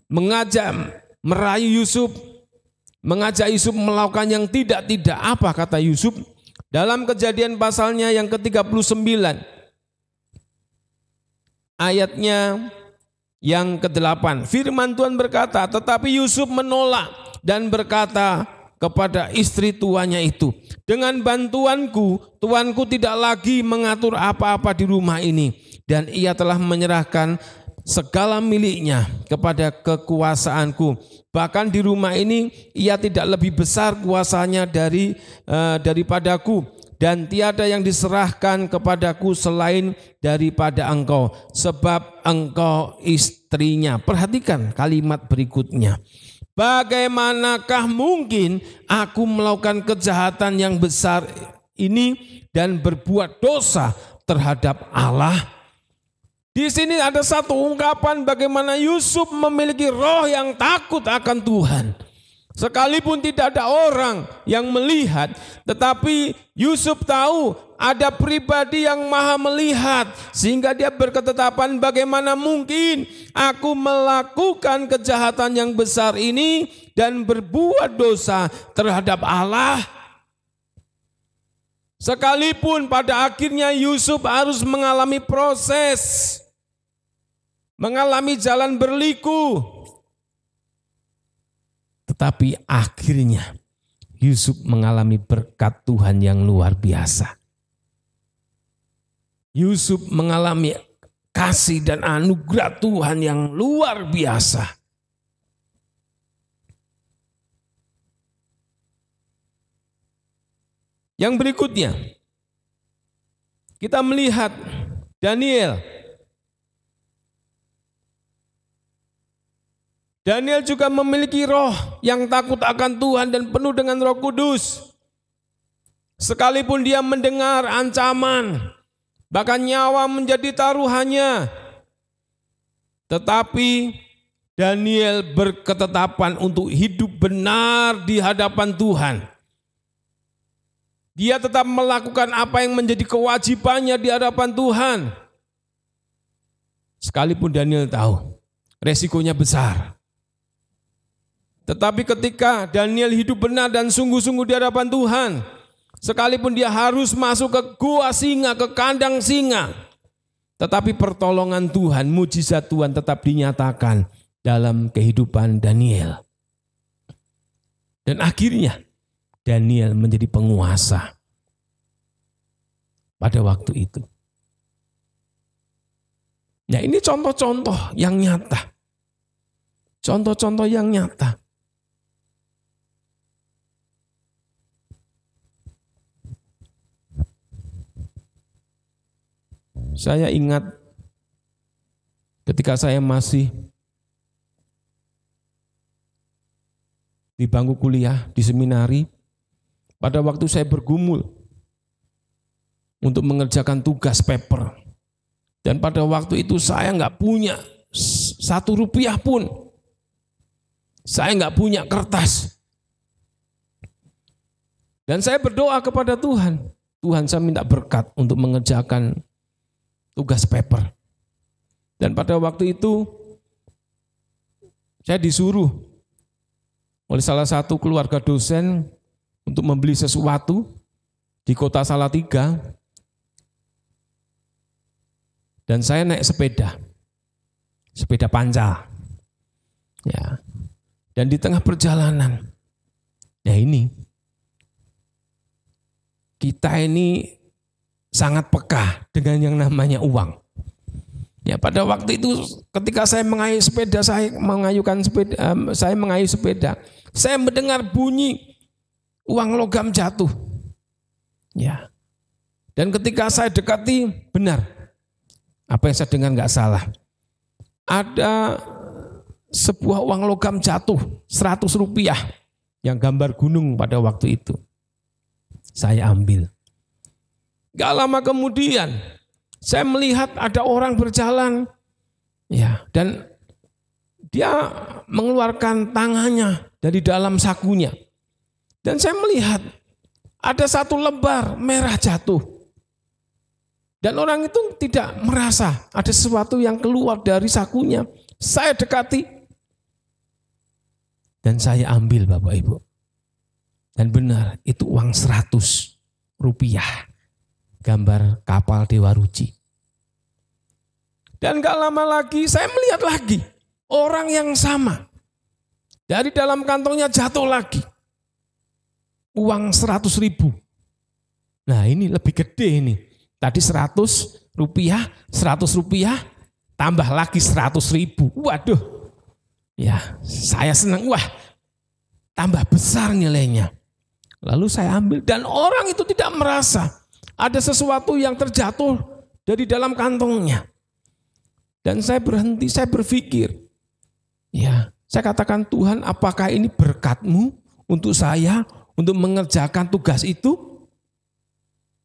merayu Yusuf, mengajak Yusuf melakukan yang tidak-tidak, apa kata Yusuf? Dalam Kejadian pasalnya yang ke-39, ayatnya yang ke-8, firman Tuhan berkata, tetapi Yusuf menolak dan berkata kepada istri tuannya itu, dengan bantuanku, tuanku tidak lagi mengatur apa-apa di rumah ini, dan ia telah menyerahkan segala miliknya kepada kekuasaanku. Bahkan di rumah ini ia tidak lebih besar kuasanya daripadaku, dan tiada yang diserahkan kepadaku selain daripada engkau, sebab engkau istrinya. Perhatikan kalimat berikutnya. Bagaimanakah mungkin aku melakukan kejahatan yang besar ini dan berbuat dosa terhadap Allah? Di sini ada satu ungkapan bagaimana Yusuf memiliki roh yang takut akan Tuhan. Sekalipun tidak ada orang yang melihat, tetapi Yusuf tahu ada pribadi yang maha melihat, sehingga dia berketetapan, bagaimana mungkin aku melakukan kejahatan yang besar ini dan berbuat dosa terhadap Allah. Sekalipun pada akhirnya Yusuf harus mengalami proses, mengalami jalan berliku, tetapi akhirnya Yusuf mengalami berkat Tuhan yang luar biasa. Yusuf mengalami kasih dan anugerah Tuhan yang luar biasa. Yang berikutnya, kita melihat Daniel. Daniel juga memiliki roh yang takut akan Tuhan dan penuh dengan Roh Kudus. Sekalipun dia mendengar ancaman, bahkan nyawa menjadi taruhannya, tetapi Daniel berketetapan untuk hidup benar di hadapan Tuhan. Dia tetap melakukan apa yang menjadi kewajibannya di hadapan Tuhan. Sekalipun Daniel tahu resikonya besar. Tetapi ketika Daniel hidup benar dan sungguh-sungguh di hadapan Tuhan, Sekalipun dia harus masuk ke gua singa, ke kandang singa. Tetapi pertolongan Tuhan, mujizat Tuhan tetap dinyatakan dalam kehidupan Daniel. Dan akhirnya Daniel menjadi penguasa pada waktu itu. Nah, ini contoh-contoh yang nyata. Contoh-contoh yang nyata. Saya ingat ketika saya masih di bangku kuliah, di seminari, pada waktu saya bergumul untuk mengerjakan tugas paper. Dan pada waktu itu saya nggak punya Rp1 pun. Saya nggak punya kertas. Dan saya berdoa kepada Tuhan. Tuhan, saya minta berkat untuk mengerjakan tugas paper. Dan pada waktu itu saya disuruh oleh salah satu keluarga dosen untuk membeli sesuatu di kota Salatiga. Dan saya naik sepeda pancal. Ya. Dan di tengah perjalanan, ya ini, kita ini sangat peka dengan yang namanya uang. Ya, pada waktu itu ketika saya mengayuh sepeda, saya mengayuh sepeda, saya mendengar bunyi uang logam jatuh. Ya. Dan ketika saya dekati, benar. Apa yang saya dengar nggak salah. Ada sebuah uang logam jatuh, Rp100 yang gambar gunung pada waktu itu. Saya ambil. Gak lama kemudian saya melihat ada orang berjalan, ya, dan dia mengeluarkan tangannya dari dalam sakunya. Dan saya melihat ada 1 lembar merah jatuh. Dan orang itu tidak merasa ada sesuatu yang keluar dari sakunya. Saya dekati dan saya ambil, Bapak Ibu. Dan benar, itu uang Rp100. Gambar kapal Dewa Ruci. Dan gak lama lagi saya melihat lagi orang yang sama. Dari dalam kantongnya jatuh lagi uang Rp100.000. Nah, ini lebih gede ini. Tadi Rp100, Rp100, tambah lagi Rp100.000. Waduh. Ya, saya senang. Wah, tambah besar nilainya. Lalu saya ambil dan orang itu tidak merasa ada sesuatu yang terjatuh dari dalam kantongnya. Dan saya berhenti, saya berpikir. Ya, saya katakan, Tuhan, apakah ini berkat-Mu untuk saya untuk mengerjakan tugas itu?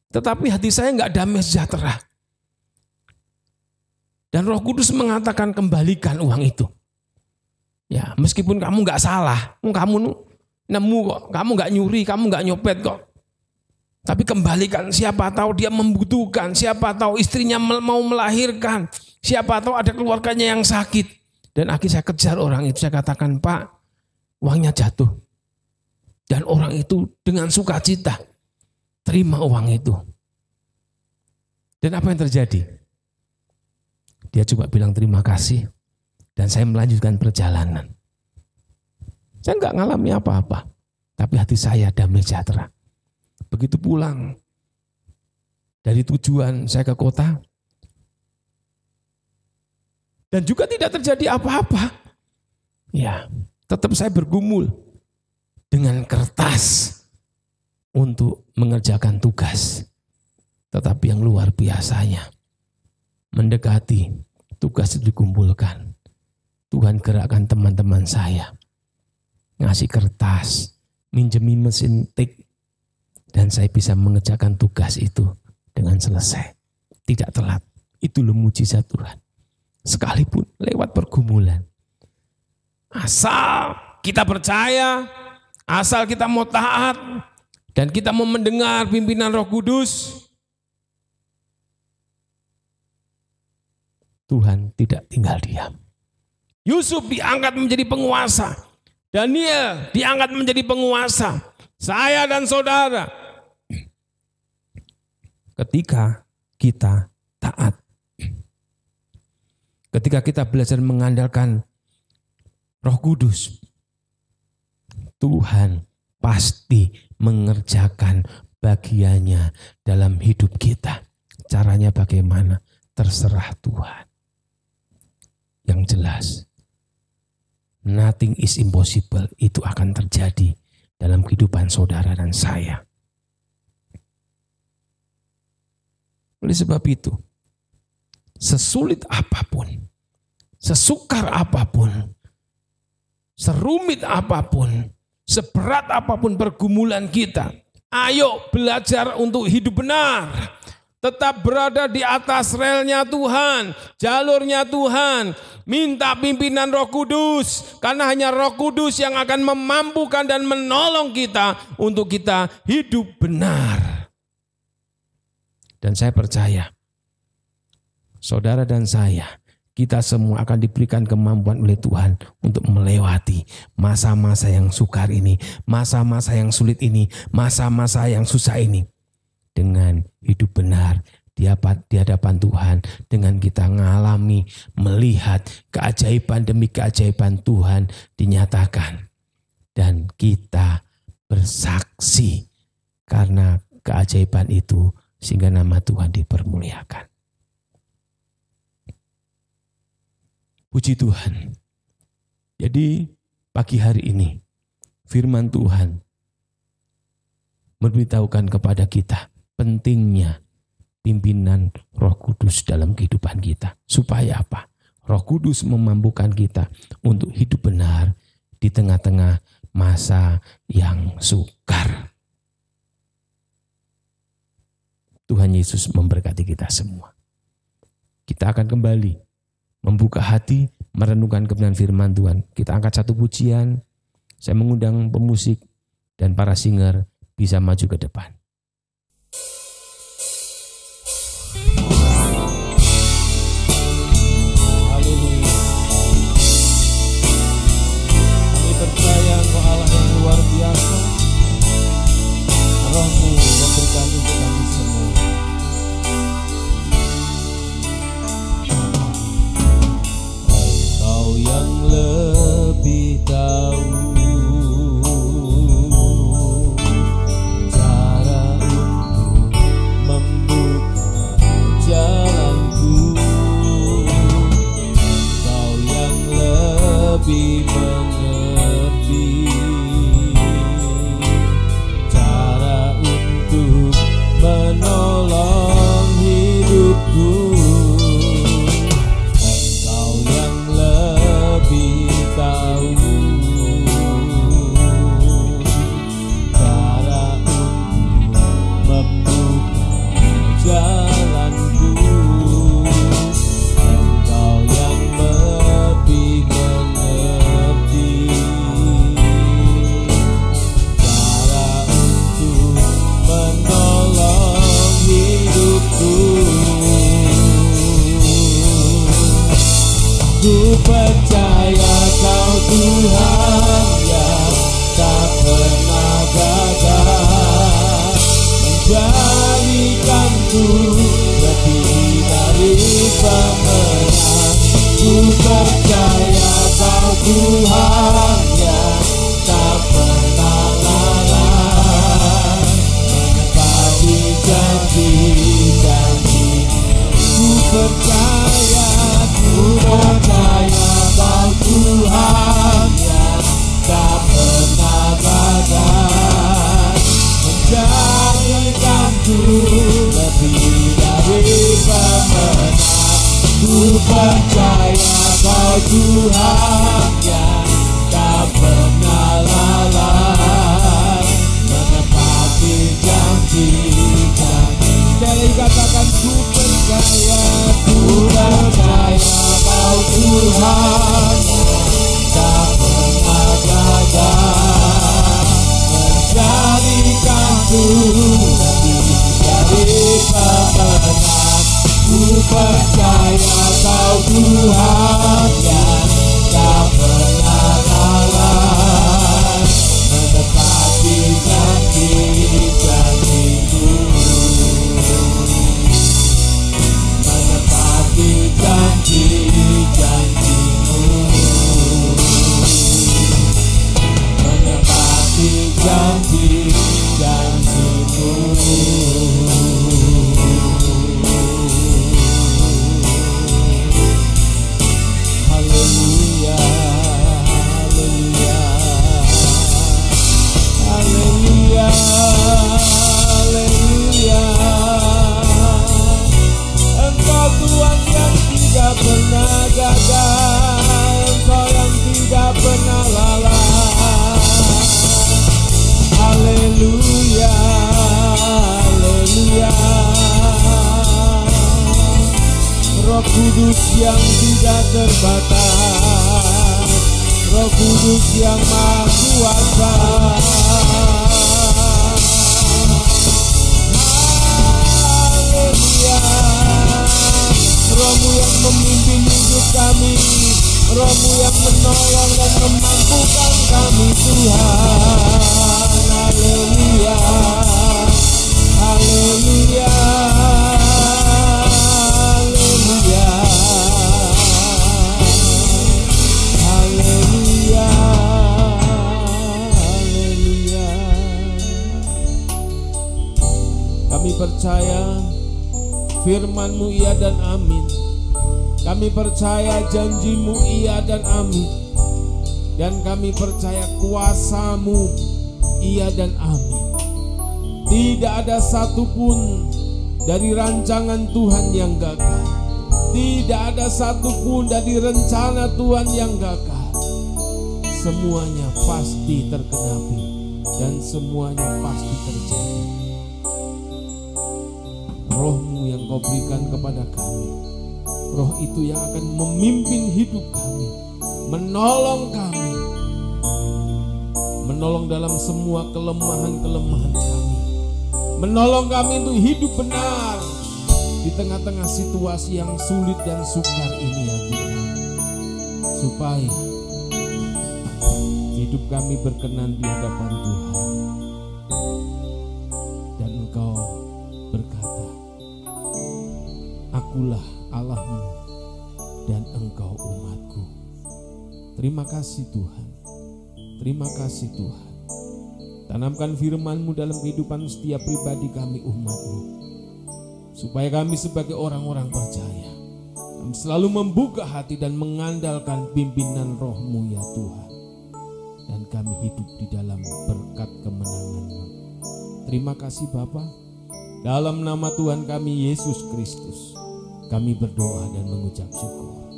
Tetapi hati saya enggak damai sejahtera. Dan Roh Kudus mengatakan, kembalikan uang itu. Ya, meskipun kamu enggak salah, kamu nemu kok, kamu enggak nyuri, kamu enggak nyopet kok. Tapi kembalikan, siapa tahu dia membutuhkan, siapa tahu istrinya mau melahirkan, siapa tahu ada keluarganya yang sakit. Dan akhirnya saya kejar orang itu, saya katakan, Pak, uangnya jatuh. Dan orang itu dengan sukacita terima uang itu. Dan apa yang terjadi? Dia coba bilang terima kasih dan saya melanjutkan perjalanan. Saya enggak ngalami apa-apa, tapi hati saya damai sejahtera. Begitu pulang dari tujuan saya ke kota, dan juga tidak terjadi apa-apa. Ya, tetap saya bergumul dengan kertas untuk mengerjakan tugas. Tetapi yang luar biasanya, mendekati tugas itu dikumpulkan, Tuhan gerakkan teman-teman saya, ngasih kertas, minjemi mesin tik, dan saya bisa mengerjakan tugas itu dengan selesai. Tidak telat. Itu loh mujizat Tuhan. Sekalipun lewat pergumulan. Asal kita percaya, asal kita mau taat, dan kita mau mendengar pimpinan Roh Kudus, Tuhan tidak tinggal diam. Yusuf diangkat menjadi penguasa. Daniel diangkat menjadi penguasa. Saya dan saudara ketika kita taat. Ketika kita belajar mengandalkan Roh Kudus, Tuhan pasti mengerjakan bagiannya dalam hidup kita. Caranya bagaimana? Terserah Tuhan. Yang jelas, nothing is impossible, itu akan terjadi dalam kehidupan saudara dan saya. Oleh sebab itu, sesulit apapun, sesukar apapun, serumit apapun, seberat apapun pergumulan kita, ayo belajar untuk hidup benar. Tetap berada di atas relnya Tuhan, jalurnya Tuhan. Minta pimpinan Roh Kudus, karena hanya Roh Kudus yang akan memampukan dan menolong kita untuk kita hidup benar. Dan saya percaya, saudara dan saya, kita semua akan diberikan kemampuan oleh Tuhan untuk melewati masa-masa yang sukar ini, masa-masa yang sulit ini, masa-masa yang susah ini. Dengan hidup benar di hadapan Tuhan, dengan kita mengalami, melihat keajaiban demi keajaiban Tuhan dinyatakan. Dan kita bersaksi karena keajaiban itu sehingga nama Tuhan dipermuliakan. Puji Tuhan. Jadi pagi hari ini firman Tuhan memberitahukan kepada kita pentingnya pimpinan Roh Kudus dalam kehidupan kita. Supaya apa? Roh Kudus memampukan kita untuk hidup benar di tengah-tengah masa yang sukar. Tuhan Yesus memberkati kita semua. Kita akan kembali membuka hati, merenungkan kebenaran firman Tuhan. Kita angkat satu pujian. Saya mengundang pemusik dan para singer bisa maju ke depan. Haleluya. Kami percaya Engkau Allah yang luar biasa. Roh-Mu memberikan untuk kami semua. Engkau yang lebih tahu cara untuk membuka jalanku. Engkau yang lebih mengerti cara untuk menolong hidupku. Engkau yang lebih tahu cara untuk membuka jalanku. Engkau yang lebih mengerti cara untuk menolong hidupku. Ku percaya Kau Tuhan yang tak pernah gagal, menjadikanku lebih dari pemenang. Ku percaya Kau Tuhan yang tak pernah lalai, menepati janji-janji. Ku percaya Kau Tuhan yang tak pernah gagal, menjadikanku lebih dari pemenang. Ku percaya Kau Tuhan yang tak pernah lalai, menepati janji-janji. Dari katakan ku percaya Kau Tuhan tak pernah gagal, menjadikanku lebih dari pemenang. Ku percaya Kau Tuhan yang tak pernah lalai, menepati janji-janji-Ku. haleluya, haleluya, haleluya, haleluya. Engkau Tuhan yang tidak pernah gagal, Engkau yang tidak pernah lalah. Haleluya, haleluya. Roh Kudus yang tidak terbatas, Roh Kudus yang maha kuasa. Haleluya. Roh-Mu yang memimpin hidup kami, Roh-Mu yang menolong dan memampukan kami Tuhan. Haleluya, haleluya, haleluya, haleluya, haleluya. Kami percaya firman-Mu iya dan amin. Kami percaya janji-Mu iya dan amin. Dan kami percaya kuasa-Mu iya dan amin. Tidak ada satupun dari rancangan Tuhan yang gagal. Tidak ada satupun dari rencana Tuhan yang gagal. Semuanya pasti tergenapi dan semuanya pasti terjadi. Roh-Mu yang Kau berikan kepada kami, Roh itu yang akan memimpin hidup kami, menolong kami, menolong dalam semua kelemahan-kelemahan kami, menolong kami untuk hidup benar di tengah-tengah situasi yang sulit dan sukar ini ya Tuhan, supaya hidup kami berkenan di hadapan Tuhan. Dan Engkau berkata, Akulah Allahmu dan engkau umatku. Terima kasih Tuhan. Terima kasih Tuhan. Tanamkan firman-Mu dalam kehidupan setiap pribadi kami umat-Mu, supaya kami sebagai orang-orang percaya, kami selalu membuka hati dan mengandalkan pimpinan Roh-Mu ya Tuhan. Dan kami hidup di dalam berkat kemenangan-Mu. Terima kasih Bapa. Dalam nama Tuhan kami Yesus Kristus, kami berdoa dan mengucap syukur.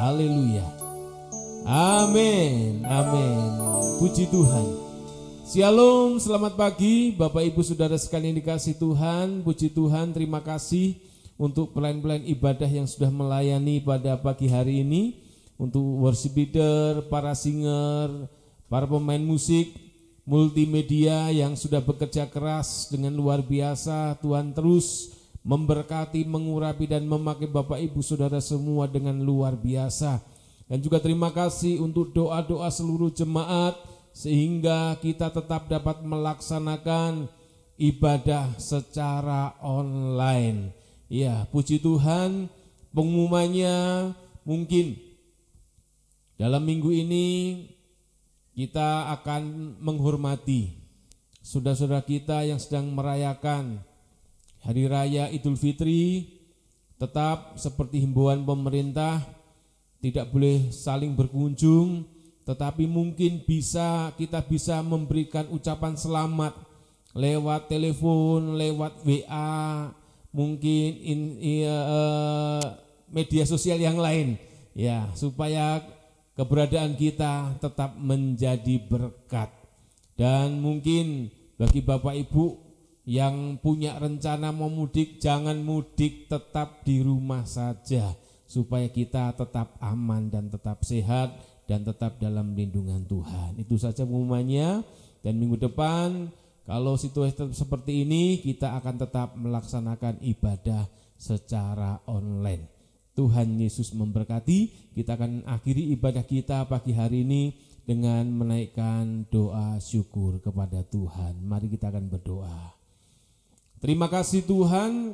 Haleluya. Amin. Amin. Puji Tuhan. Shalom, selamat pagi Bapak Ibu Saudara sekalian dikasih Tuhan. Puji Tuhan, terima kasih untuk pelayan-pelayan ibadah yang sudah melayani pada pagi hari ini. Untuk worship leader, para singer, para pemain musik, multimedia yang sudah bekerja keras dengan luar biasa. Tuhan terus memberkati, mengurapi dan memakai Bapak Ibu Saudara semua dengan luar biasa. Dan juga terima kasih untuk doa-doa seluruh jemaat sehingga kita tetap dapat melaksanakan ibadah secara online. Ya, puji Tuhan, pengumumannya mungkin dalam minggu ini kita akan menghormati saudara-saudara kita yang sedang merayakan Hari Raya Idul Fitri. Tetap seperti himbauan pemerintah, tidak boleh saling berkunjung, tetapi mungkin kita bisa memberikan ucapan selamat lewat telepon, lewat WA, mungkin media sosial yang lain, ya, supaya keberadaan kita tetap menjadi berkat. Dan mungkin bagi Bapak Ibu yang punya rencana mau mudik, jangan mudik, tetap di rumah saja supaya kita tetap aman dan tetap sehat dan tetap dalam lindungan Tuhan. Itu saja pengumumannya. Dan minggu depan kalau situasi seperti ini, kita akan tetap melaksanakan ibadah secara online. Tuhan Yesus memberkati. Kita akan akhiri ibadah kita pagi hari ini dengan menaikkan doa syukur kepada Tuhan. Mari kita akan berdoa. Terima kasih Tuhan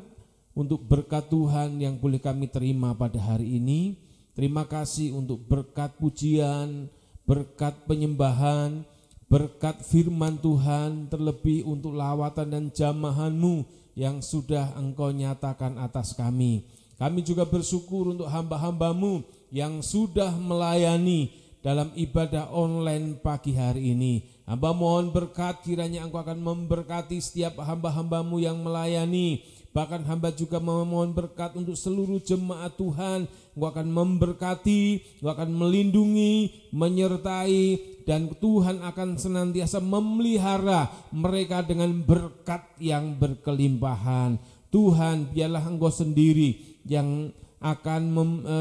untuk berkat Tuhan yang boleh kami terima pada hari ini. Terima kasih untuk berkat pujian, berkat penyembahan, berkat firman Tuhan, terlebih untuk lawatan dan jamahan-Mu yang sudah Engkau nyatakan atas kami. Kami juga bersyukur untuk hamba-hamba-Mu yang sudah melayani dalam ibadah online pagi hari ini. Hamba mohon berkat, kiranya Engkau akan memberkati setiap hamba-hambamu yang melayani. Bahkan hamba juga memohon berkat untuk seluruh jemaat Tuhan. Engkau akan memberkati, Engkau akan melindungi, menyertai, dan Tuhan akan senantiasa memelihara mereka dengan berkat yang berkelimpahan. Tuhan, biarlah Engkau sendiri yang akan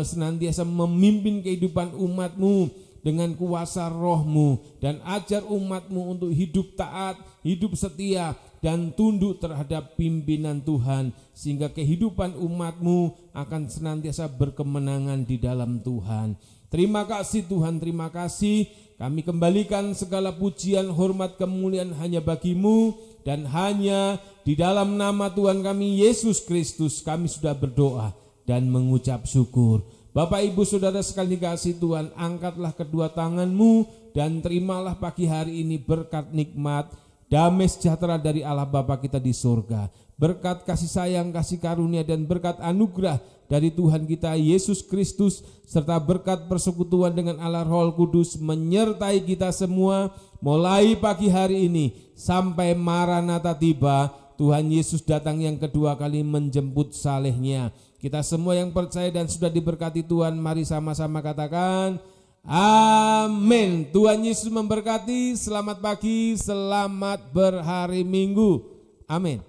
senantiasa memimpin kehidupan umat-Mu dengan kuasa Roh-Mu, dan ajar umat-Mu untuk hidup taat, hidup setia, dan tunduk terhadap pimpinan Tuhan, sehingga kehidupan umat-Mu akan senantiasa berkemenangan di dalam Tuhan. Terima kasih Tuhan, terima kasih. Kami kembalikan segala pujian, hormat, kemuliaan hanya bagi-Mu, dan hanya di dalam nama Tuhan kami Yesus Kristus kami sudah berdoa dan mengucap syukur. Bapak Ibu Saudara sekalian dikasihi Tuhan, angkatlah kedua tangan-Mu dan terimalah pagi hari ini berkat nikmat, damai sejahtera dari Allah Bapa kita di surga. Berkat kasih sayang, kasih karunia, dan berkat anugerah dari Tuhan kita Yesus Kristus, serta berkat persekutuan dengan Allah Roh Kudus menyertai kita semua mulai pagi hari ini sampai Maranatha tiba, Tuhan Yesus datang yang kedua kali menjemput salehnya. Kita semua yang percaya dan sudah diberkati Tuhan, mari sama-sama katakan amin. Tuhan Yesus memberkati. Selamat pagi, selamat berhari Minggu. Amin.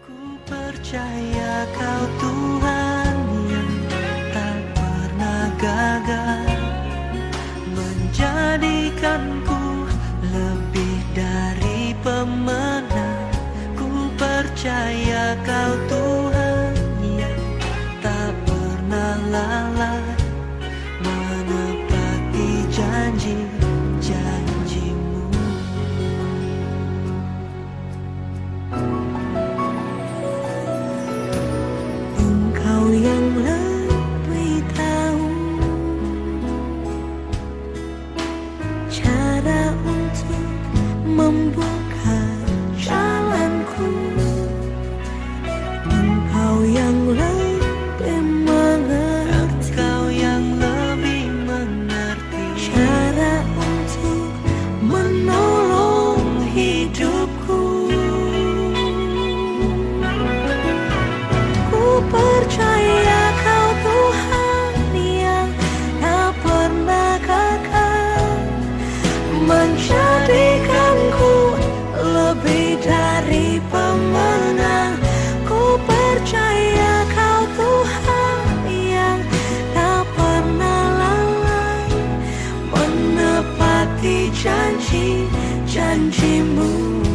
Ku percaya Kau Tuhan yang tak pernah gagal, menjadikanku lebih dari pemenang. Ku percaya Kau Tuhan yang tak pernah lalai, menepati janji-janji-Mu. Engkau yang lebih tahu cara untuk membuka jalanku. Engkau yang lebih mengerti, Engkau yang lebih mengerti cara untuk menolong hidupku. Ku percaya Kau Tuhan yang tak pernah gagal, menjadikanku lebih dari pemenang. Ku percaya Kau Tuhan yang tak pernah lalai, menepati janji-janji-Mu.